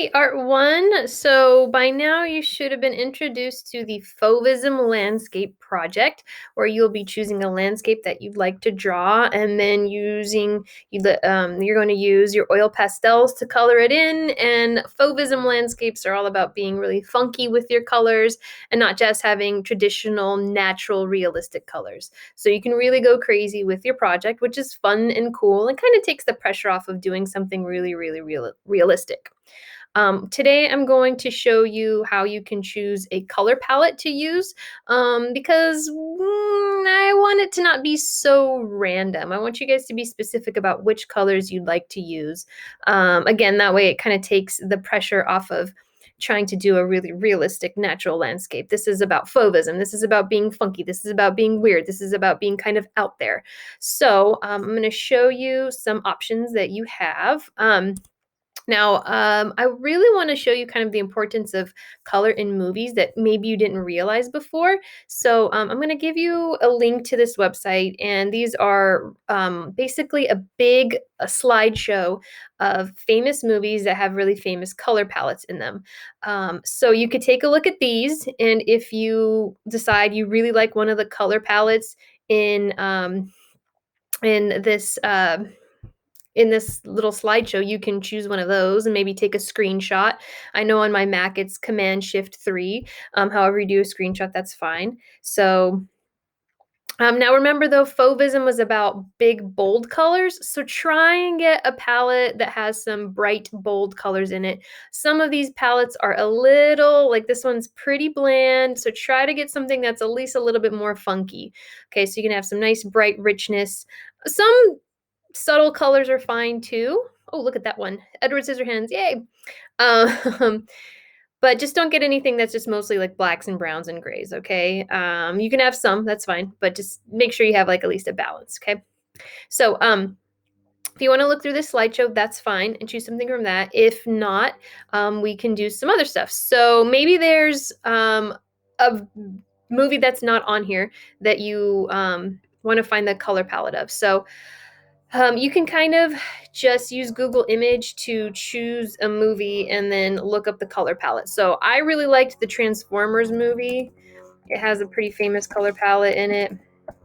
Alrighty, Art 1. So by now you should have been introduced to the Fauvism Landscape project, where you'll be choosing a landscape that you'd like to draw, and then you're going to use your oil pastels to color it in. And Fauvism landscapes are all about being really funky with your colors and not just having traditional, natural, realistic colors. So you can really go crazy with your project, which is fun and cool and kind of takes the pressure off of doing something really, really realistic. Today I'm going to show you how you can choose a color palette to use because I want it to not be so random. I want you guys to be specific about which colors you'd like to use. Again, that way it kind of takes the pressure off of trying to do a really realistic natural landscape. This is about fauvism. This is about being funky. This is about being weird. This is about being kind of out there. So I'm going to show you some options that you have. I really want to show you kind of the importance of color in movies that maybe you didn't realize before. So I'm going to give you a link to this website, and these are basically a slideshow of famous movies that have really famous color palettes in them. So you could take a look at these, and if you decide you really like one of the color palettes in this in this little slideshow, you can choose one of those and maybe take a screenshot. I know on my Mac it's Command-Shift-3. However you do a screenshot, that's fine. So now remember though, Fauvism was about big, bold colors. So try and get a palette that has some bright, bold colors in it. Some of these palettes are a little, like this one's pretty bland. So try to get something that's at least a little bit more funky. Okay, so you can have some nice, bright richness. Some subtle colors are fine too. Oh, look at that one. Edward Scissorhands, yay. Um, but just don't get anything that's just mostly like blacks and browns and grays, okay? You can have some, that's fine, but just make sure you have like at least a balance, okay? So if you want to look through this slideshow, that's fine, and choose something from that. If not, we can do some other stuff. So maybe there's a movie that's not on here that you want to find the color palette of. So you can kind of just use Google Image to choose a movie and then look up the color palette. So I really liked the Transformers movie. It has a pretty famous color palette in it.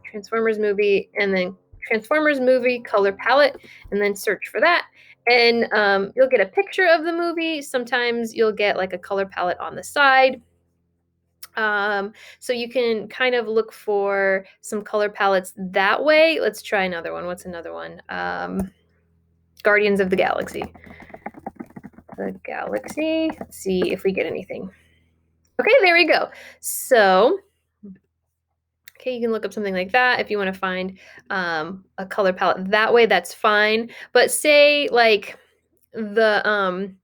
Transformers movie, and then Transformers movie color palette, and then search for that. And you'll get a picture of the movie. Sometimes you'll get like a color palette on the side. So you can kind of look for some color palettes that way. Let's try another one. What's another one? Guardians of the Galaxy. Let's see if we get anything. Okay, there we go. So, okay, you can look up something like that if you want to find a color palette that way. That's fine. But say like the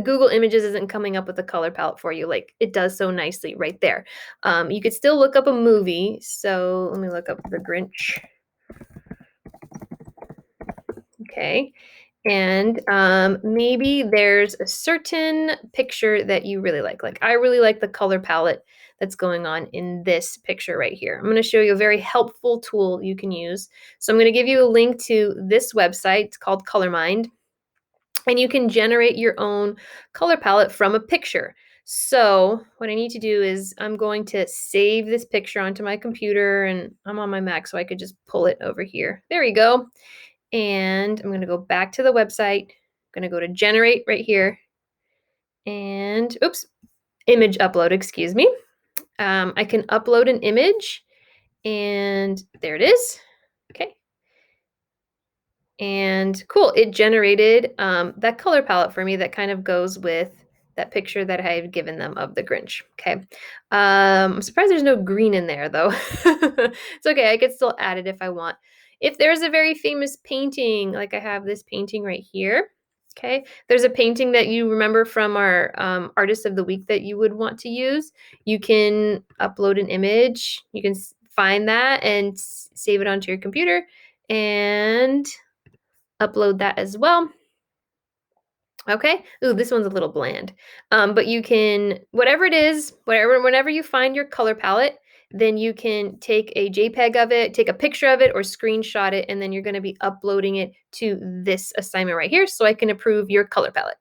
Google Images isn't coming up with a color palette for you like it does so nicely right there. You could still look up a movie. So let me look up The Grinch. Okay. And maybe there's a certain picture that you really like. Like I really like the color palette that's going on in this picture right here. I'm going to show you a very helpful tool you can use. So I'm going to give you a link to this website. It's called ColorMind. And you can generate your own color palette from a picture. So what I need to do is I'm going to save this picture onto my computer, and I'm on my Mac, so I could just pull it over here. There we go. And I'm going to go back to the website. I'm going to go to generate right here. And oops, image upload, excuse me. I can upload an image, and there it is. Okay. And cool, it generated that color palette for me that kind of goes with that picture that I had given them of the Grinch. Okay. I'm surprised there's no green in there though. It's okay, I could still add it if I want. If there's a very famous painting, like I have this painting right here, okay, there's a painting that you remember from our Artist of the Week that you would want to use, you can upload an image, you can find that and save it onto your computer and upload that as well. Okay. Ooh, this one's a little bland. But you can, whatever it is, whenever you find your color palette, then you can take a JPEG of it, take a picture of it, or screenshot it, and then you're going to be uploading it to this assignment right here so I can approve your color palette.